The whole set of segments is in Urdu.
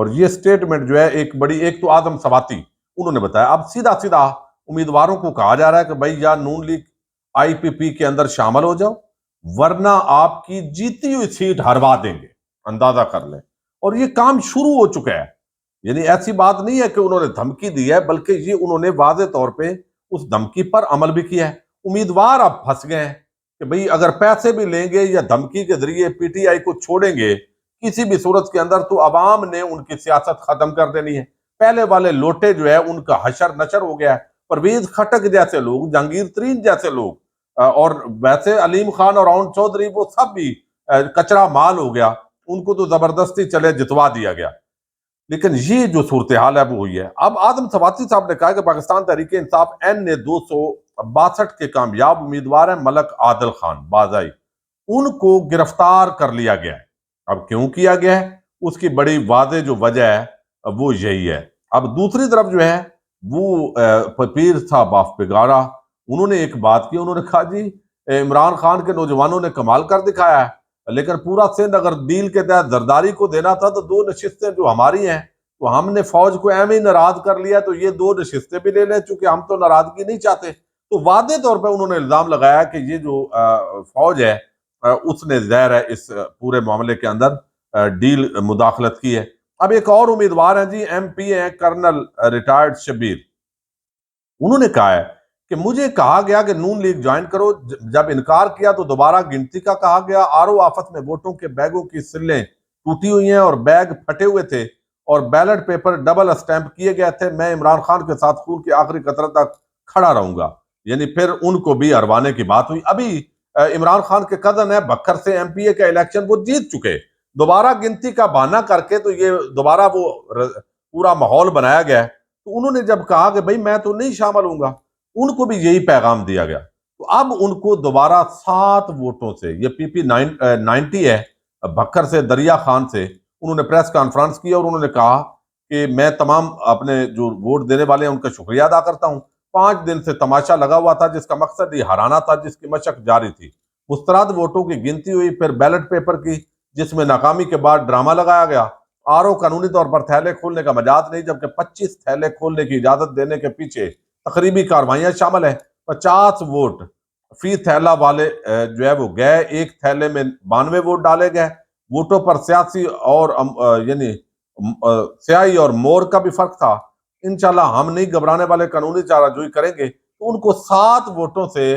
اور یہ سٹیٹمنٹ جو ہے ایک تو آدم سواتی انہوں نے بتایا. اب سیدھا سیدھا امیدواروں کو کہا جا رہا ہے کہ بھائی یا نون لیگ آئی پی پی کے اندر شامل ہو جاؤ ورنہ آپ کی جیتی ہوئی سیٹ ہروا دیں گے. اندازہ کر لیں. اور یہ کام شروع ہو چکا ہے. یعنی ایسی بات نہیں ہے کہ انہوں نے دھمکی دی ہے بلکہ یہ انہوں نے واضح طور پہ اس دھمکی پر عمل بھی کیا ہے. امیدوار اب پھنس گئے ہیں کہ بھئی اگر پیسے بھی لیں گے یا دھمکی کے ذریعے پی ٹی آئی کو چھوڑیں گے کسی بھی صورت کے اندر تو عوام نے ان کی سیاست ختم کر دینی ہے. پہلے والے لوٹے جو ہے ان کا حشر نشر ہو گیا ہے. پرویز خٹک جیسے لوگ، جہانگیر ترین جیسے لوگ، اور ویسے علیم خان اور راؤن چودھری وہ سب بھی کچرا مال ہو گیا. ان کو تو زبردستی چلے جتوا دیا گیا. لیکن یہ جو صورتحال ہے وہ ہوئی ہے. اب آدم سواتی صاحب نے کہا کہ پاکستان تحریک انصاف این نے 262 کے کامیاب امیدوار ہیں ملک عادل خان بازائی، ان کو گرفتار کر لیا گیا ہے. اب کیوں کیا گیا ہے اس کی بڑی واضح جو وجہ ہے وہ یہی ہے. اب دوسری طرف جو ہے وہ پیر صاحب آف پگارا انہوں نے ایک بات کی. انہوں نے کہا جی عمران خان کے نوجوانوں نے کمال کر دکھایا ہے لیکن پورا سندھ اگر ڈیل کے تحت زرداری کو دینا تھا تو 2 نشستیں جو ہماری ہیں تو ہم نے فوج کو ایم ہی ناراض کر لیا تو یہ 2 نشستیں بھی لے لیں چونکہ ہم تو ناراضگی نہیں چاہتے. تو واضح طور پہ انہوں نے الزام لگایا کہ یہ جو فوج ہے اس نے ظاہر ہے اس پورے معاملے کے اندر ڈیل مداخلت کی ہے. اب ایک اور امیدوار ہیں جی ایم پی ہیں کرنل ریٹائرڈ شبیر. انہوں نے کہا ہے کہ مجھے کہا گیا کہ نون لیگ جوائن کرو، جب انکار کیا تو دوبارہ گنتی کا کہا گیا. آرو آفت میں ووٹوں کے بیگوں کی سلیں ٹوٹی ہوئی ہیں اور بیگ پھٹے ہوئے تھے اور بیلٹ پیپر ڈبل اسٹیمپ کیے گئے تھے. میں عمران خان کے ساتھ خون کے آخری قطرے تک کھڑا رہوں گا. یعنی پھر ان کو بھی ہروانے کی بات ہوئی. ابھی عمران خان کے کزن ہے بکر سے ایم پی اے کا الیکشن وہ جیت چکے. دوبارہ گنتی کا بہانہ کر کے تو یہ دوبارہ وہ پورا ماحول بنایا گیا ہے. تو انہوں نے جب کہا کہ بھئی میں تو نہیں شامل ہوں گا ان کو بھی یہی پیغام دیا گیا. تو اب ان کو دوبارہ 7 ووٹوں سے، یہ پی پی 90 ہے بکر سے، دریا خان سے، انہوں نے پریس کانفرنس کی اور انہوں نے کہا کہ میں تمام اپنے جو ووٹ دینے والے ہیں ان کا شکریہ ادا کرتا ہوں. 5 دن سے تماشا لگا ہوا تھا جس کا مقصد یہ ہرانا تھا، جس کی مشق جاری تھی. مسترد ووٹوں کی گنتی ہوئی، پھر بیلٹ پیپر کی جس میں ناکامی کے بعد ڈرامہ لگایا گیا. آرو قانونی طور پر تھیلے کھولنے کا مجاز نہیں جبکہ 25 تھیلے کھولنے کی اجازت دینے کے پیچھے تقریبی کاروائیاں شامل ہیں. 50 ووٹ فی تھیلا والے جو ہے وہ گئے. ایک تھیلے میں 92 ووٹ ڈالے گئے. ووٹوں پر سیاسی اور یعنی سیاہی اور مور کا بھی فرق تھا. انشاءاللہ ہم نہیں گھبرانے والے، قانونی چارہ جوئی کریں گے. تو ان کو 7 ووٹوں سے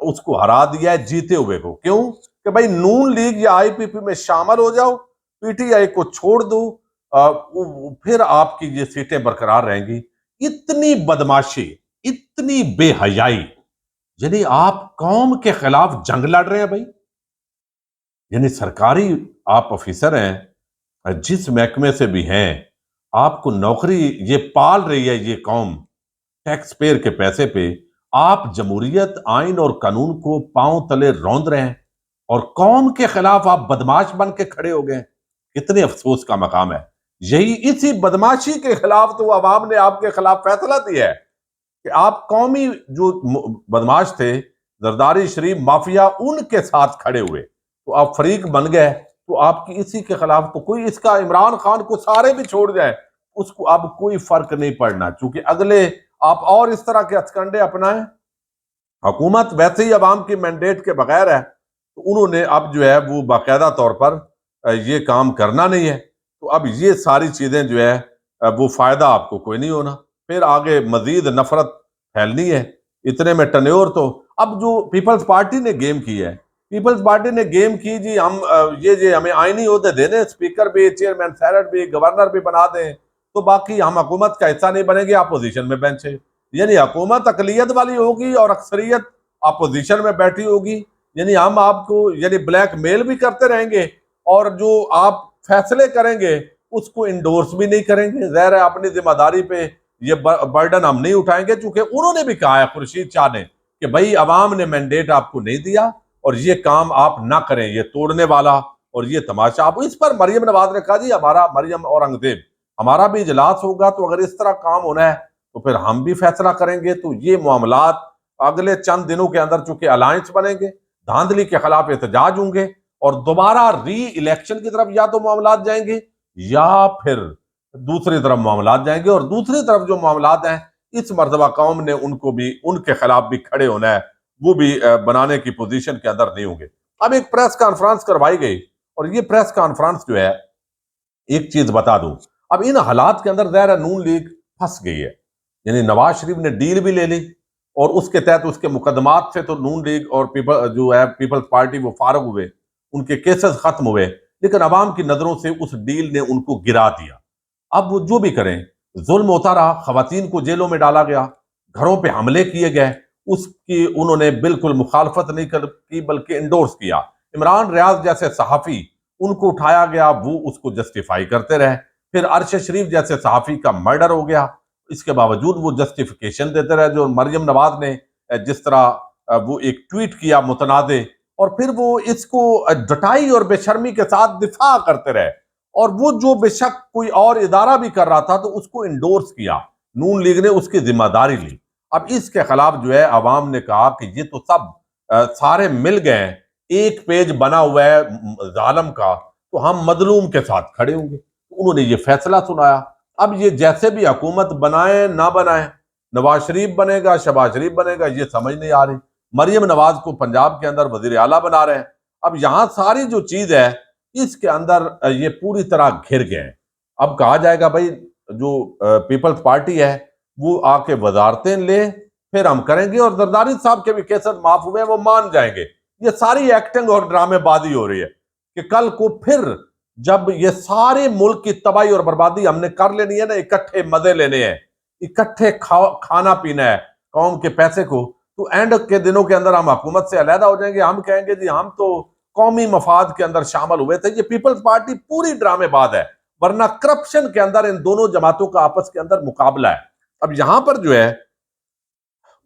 اس کو ہرا دیا ہے جیتے ہوئے کو. کیوں کہ بھائی نون لیگ یا آئی پی پی میں شامل ہو جاؤ، پی ٹی آئی کو چھوڑ دو، پھر آپ کی یہ سیٹیں برقرار رہیں گی. اتنی بدماشی، اتنی بے حیائی، یعنی آپ قوم کے خلاف جنگ لڑ رہے ہیں بھائی. یعنی سرکاری آپ آفیسر ہیں، جس محکمے سے بھی ہیں، آپ کو نوکری یہ پال رہی ہے یہ قوم ٹیکس پیئر کے پیسے پہ. آپ جمہوریت، آئین اور قانون کو پاؤں تلے روند رہے ہیں اور قوم کے خلاف آپ بدماش بن کے کھڑے ہو گئے. کتنے افسوس کا مقام ہے. یہی اسی بدماشی کے خلاف تو عوام نے آپ کے خلاف فیصلہ دیا ہے کہ آپ قومی جو بدماش تھے زرداری شریف مافیا ان کے ساتھ کھڑے ہوئے تو آپ فریق بن گئے. تو آپ کی اسی کے خلاف تو کوئی اس کا عمران خان کو سارے بھی چھوڑ جائیں اس کو اب کوئی فرق نہیں پڑنا چونکہ اگلے آپ اور اس طرح کے ہتھکنڈے اپنائیں. حکومت ویسے ہی عوام کی مینڈیٹ کے بغیر ہے تو انہوں نے اب جو ہے وہ باقاعدہ طور پر یہ کام کرنا نہیں ہے. تو اب یہ ساری چیزیں جو ہے وہ فائدہ آپ کو کوئی نہیں ہونا. پھر آگے مزید نفرت پھیلنی ہے. اتنے میں ٹنیور تو اب جو پیپلز پارٹی نے گیم کی ہے، پیپلز پارٹی نے گیم کی جی ہم یہ ہمیں آئینی عہدے دے دیں، اسپیکر بھی، چیئرمین سینٹ بھی، گورنر بھی بنا دیں تو باقی ہم حکومت کا حصہ نہیں بنیں گے، اپوزیشن میں بینچے. یعنی حکومت اقلیت والی ہوگی اور اکثریت اپوزیشن میں بیٹھی ہوگی. یعنی ہم آپ کو یعنی بلیک میل بھی کرتے رہیں گے اور جو آپ فیصلے کریں گے اس کو انڈورس بھی نہیں کریں گے. ظاہر ہے اپنی ذمہ داری پہ یہ برڈن ہم نہیں اٹھائیں گے چونکہ انہوں نے بھی کہا ہے خورشید شاہ نے کہ بھائی عوام نے مینڈیٹ آپ کو نہیں دیا اور یہ کام آپ نہ کریں، یہ توڑنے والا اور یہ تماشا. آپ اس پر مریم نواز نے کہا جی ہمارا مریم اورنگزیب ہمارا بھی اجلاس ہوگا تو اگر اس طرح کام ہونا ہے تو پھر ہم بھی فیصلہ کریں گے. تو یہ معاملات اگلے چند دنوں کے اندر چونکہ الائنس بنیں گے، دھاندلی کے خلاف احتجاج ہوں گے اور دوبارہ ری الیکشن کی طرف یا تو معاملات جائیں گے یا پھر دوسری طرف معاملات جائیں گے، اور دوسری طرف جو معاملات ہیں اس مرتبہ قوم نے ان کو بھی ان کے خلاف بھی کھڑے ہونا ہے، وہ بھی بنانے کی پوزیشن کے اندر نہیں ہوں گے۔ اب ایک پریس کانفرنس کروائی گئی، اور یہ پریس کانفرنس جو ہے، ایک چیز بتا دوں، اب ان حالات کے اندر ظاہر ہے نون لیگ پھنس گئی ہے، یعنی نواز شریف نے ڈیل بھی لے لی، اور اس کے تحت اس کے مقدمات سے تو نون لیگ اور جو ہے پیپلز پارٹی وہ فارغ ہوئے، ان کے کیسز ختم ہوئے، لیکن عوام کی نظروں سے اس ڈیل نے ان کو گرا دیا۔ اب وہ جو بھی کریں، ظلم ہوتا رہا، خواتین کو جیلوں میں ڈالا گیا، گھروں پہ حملے کیے گئے، اس کی انہوں نے بالکل مخالفت نہیں کی بلکہ انڈورس کیا۔ عمران ریاض جیسے صحافی، ان کو اٹھایا گیا، وہ اس کو جسٹیفائی کرتے رہے، پھر ارشد شریف جیسے صحافی کا مرڈر ہو گیا، اس کے باوجود وہ جسٹیفیکیشن دیتے رہے، جو مریم نواز نے جس طرح وہ ایک ٹویٹ کیا متنازع، اور پھر وہ اس کو ڈٹائی اور بے شرمی کے ساتھ دفاع کرتے رہے، اور وہ جو بے شک کوئی اور ادارہ بھی کر رہا تھا تو اس کو انڈورس کیا، نون لیگ نے اس کی ذمہ داری لی۔ اب اس کے خلاف جو ہے عوام نے کہا کہ یہ تو سب سارے مل گئے ہیں، ایک پیج بنا ہوا ہے ظالم کا، تو ہم مظلوم کے ساتھ کھڑے ہوں گے۔ انہوں نے یہ فیصلہ سنایا۔ اب یہ جیسے بھی حکومت بنائیں نہ بنائیں، نواز شریف بنے گا، شہباز شریف بنے گا، یہ سمجھ نہیں آ رہی۔ مریم نواز کو پنجاب کے اندر وزیر اعلیٰ بنا رہے ہیں۔ اب یہاں ساری جو چیز ہے اس کے اندر یہ پوری طرح گھر گئے ہیں۔ اب کہا جائے گا بھائی جو پیپلز پارٹی ہے وہ آ کے وزارتیں لے، پھر ہم کریں گے، اور زرداری صاحب کے بھی کیسز معاف ہوئے ہیں، وہ مان جائیں گے۔ یہ ساری ایکٹنگ اور ڈرامے بازی ہو رہی ہے کہ کل کو پھر جب یہ سارے ملک کی تباہی اور بربادی ہم نے کر لینی ہے نا، اکٹھے مزے لینے ہیں، اکٹھے کھانا پینا ہے قوم کے پیسے کو، تو اینڈ کے دنوں کے اندر ہم حکومت سے علیحدہ ہو جائیں گے، ہم کہیں گے جی ہم تو قومی مفاد کے اندر شامل ہوئے تھے۔ یہ پیپلز پارٹی پوری ڈرامے باز ہے، ورنہ کرپشن کے اندر ان دونوں جماعتوں کا آپس کے اندر مقابلہ ہے۔ اب یہاں پر جو ہے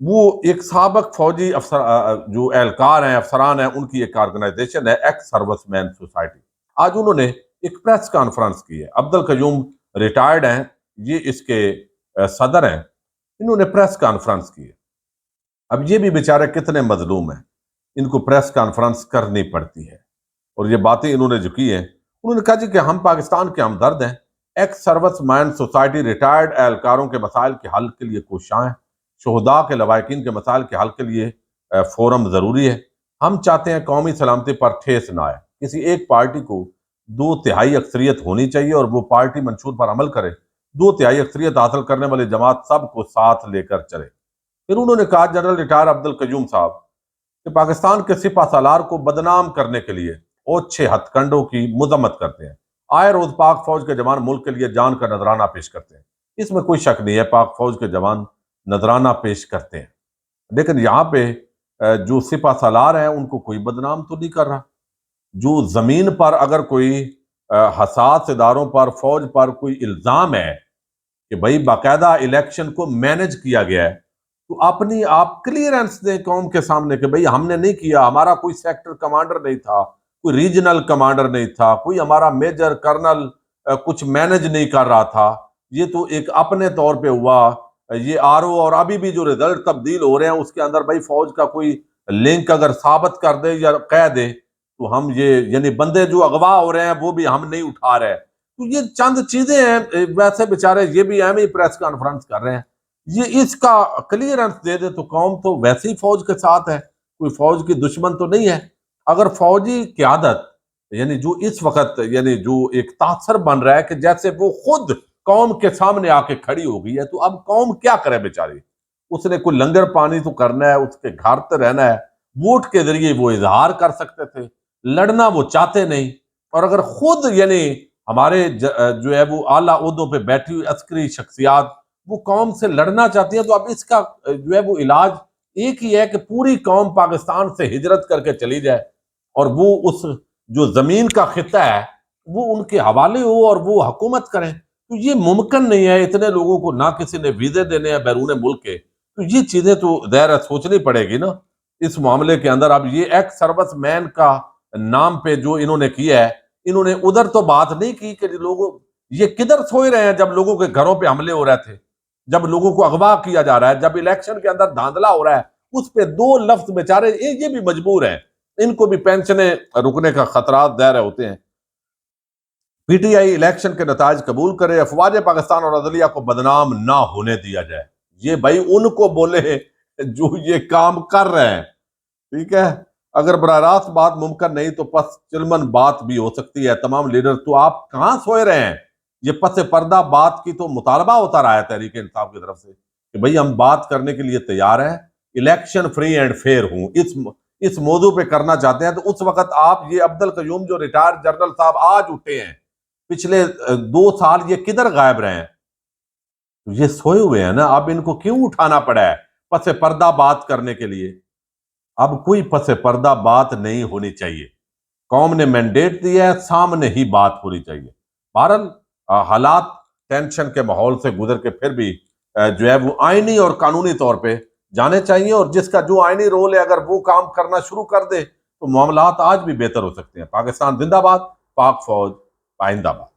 وہ ایک سابق فوجی افسر جو اہلکار ہیں، افسران ہیں، ان کی ایک آرگنائزیشن ہے ایکس سروس مین سوسائٹی، آج انہوں نے ایک پریس کانفرنس کی ہے۔ عبد القیوم ریٹائرڈ ہیں، یہ اس کے صدر ہیں، انہوں نے پریس کانفرنس کی ہے۔ اب یہ بھی بیچارے کتنے مظلوم ہیں، ان کو پریس کانفرنس کرنی پڑتی ہے، اور یہ باتیں انہوں نے جو کی ہیں، انہوں نے کہا جی کہ ہم پاکستان کے ہمدرد ہیں، ایکس سروس مین سوسائٹی ریٹائرڈ اہلکاروں کے مسائل کے حل کے لیے کوشاں ہیں، شہداء کے لواحقین کے مسائل کے حل کے لیے فورم ضروری ہے۔ ہم چاہتے ہیں قومی سلامتی پر ٹھیس نہ آئے، کسی ایک پارٹی کو 2/3 اکثریت ہونی چاہیے اور وہ پارٹی منشور پر عمل کرے، 2/3 اکثریت حاصل کرنے والی جماعت سب کو ساتھ لے کر چلے۔ پھر انہوں نے کہا جنرل ریٹائر عبد القیوم صاحب کہ پاکستان کے سپہ سالار کو بدنام کرنے کے لیے اوچھے ہتھ کنڈوں کی مذمت کرتے ہیں، آئے روز پاک فوج کے جوان ملک کے لیے جان کا نذرانہ پیش کرتے ہیں، اس میں کوئی شک نہیں ہے، پاک فوج کے جوان نذرانہ پیش کرتے ہیں، لیکن یہاں پہ جو سپہ سالار ہیں ان کو کوئی بدنام تو نہیں کر رہا۔ جو زمین پر اگر کوئی حساس اداروں پر، فوج پر کوئی الزام ہے کہ بھائی باقاعدہ الیکشن کو مینج کیا گیا ہے، تو اپنی آپ کلیئرنس دیں قوم کے سامنے کہ بھئی ہم نے نہیں کیا، ہمارا کوئی سیکٹر کمانڈر نہیں تھا، کوئی ریجنل کمانڈر نہیں تھا، کوئی ہمارا میجر کرنل کچھ مینج نہیں کر رہا تھا، یہ تو ایک اپنے طور پہ ہوا، یہ آر او، اور ابھی بھی جو رزلٹ تبدیل ہو رہے ہیں اس کے اندر بھائی فوج کا کوئی لنک اگر ثابت کر دے یا کہہ دے تو ہم یہ یعنی بندے جو اغوا ہو رہے ہیں وہ بھی ہم نہیں اٹھا رہے۔ تو یہ چند چیزیں ہیں، ویسے بیچارے یہ بھی اہم ہی پریس کانفرنس کر رہے ہیں، یہ اس کا کلیئرنس دے دے تو قوم تو ویسے ہی فوج کے ساتھ ہے، کوئی فوج کی دشمن تو نہیں ہے۔ اگر فوجی قیادت یعنی جو اس وقت یعنی جو ایک تاثر بن رہا ہے کہ جیسے وہ خود قوم کے سامنے آ کے کھڑی ہو گئی ہے، تو اب قوم کیا کرے بیچاری؟ اس نے کوئی لنگر پانی تو کرنا ہے، اس کے گھر تو رہنا ہے، ووٹ کے ذریعے وہ اظہار کر سکتے تھے، لڑنا وہ چاہتے نہیں، اور اگر خود یعنی ہمارے جو ہے وہ اعلیٰ عہدوں پہ بیٹھی ہوئی عسکری شخصیات وہ قوم سے لڑنا چاہتی ہیں، تو اب اس کا جو ہے وہ علاج ایک ہی ہے کہ پوری قوم پاکستان سے ہجرت کر کے چلی جائے، اور وہ اس جو زمین کا خطہ ہے وہ ان کے حوالے ہو اور وہ حکومت کریں۔ تو یہ ممکن نہیں ہے، اتنے لوگوں کو نہ کسی نے ویزے دینے ہیں بیرون ملک کے، تو یہ چیزیں تو ظاہر ہے سوچنی پڑے گی نا اس معاملے کے اندر۔ اب یہ ایکس سروس مین کا نام پہ جو انہوں نے کیا ہے، انہوں نے ادھر تو بات نہیں کی کہ لوگوں یہ کدھر سوئے رہے ہیں جب لوگوں کے گھروں پہ حملے ہو رہے تھے، جب لوگوں کو اغوا کیا جا رہا ہے، جب الیکشن کے اندر دھاندلا ہو رہا ہے، اس پہ 2 لفظ بیچارے یہ بھی مجبور ہیں، ان کو بھی پینشنیں رکنے کا خطرات ظاہر ہوتے ہیں۔ PTI الیکشن کے نتائج قبول کرے, افواج پاکستان اور عدلیہ کو بدنام نہ ہونے دیا جائے. یہ بھائی ان کو بولے جو یہ کام کر رہے ہیں, ٹھیک ہے. اگر براہ راست بات ممکن نہیں تو پس چلمن بات بھی ہو سکتی ہے. تمام لیڈر تو آپ کہاں سوئے رہے ہیں؟ یہ پس پردہ بات کی تو مطالبہ ہوتا رہا ہے تحریک انصاف کی طرف سے کہ بھئی ہم بات کرنے کے لیے تیار ہیں, الیکشن فری اینڈ فیئر ہوں, اس موضوع پہ کرنا چاہتے ہیں. تو اس وقت آپ یہ عبدالقیوم جو ریٹائر جنرل صاحب آج اٹھے ہیں, پچھلے 2 سال یہ کدھر غائب رہے ہیں؟ یہ سوئے ہوئے ہیں نا. اب ان کو کیوں اٹھانا پڑا ہے پس پردہ بات کرنے کے لیے؟ اب کوئی پس پردہ بات نہیں ہونی چاہیے. قوم نے مینڈیٹ دیا ہے, سامنے ہی بات ہونی چاہیے. بہرحال حالات ٹینشن کے ماحول سے گزر کے پھر بھی جو ہے وہ آئینی اور قانونی طور پہ جانے چاہیے, اور جس کا جو آئینی رول ہے اگر وہ کام کرنا شروع کر دے تو معاملات آج بھی بہتر ہو سکتے ہیں. پاکستان زندہ باد, پاک فوج پائندہ باد.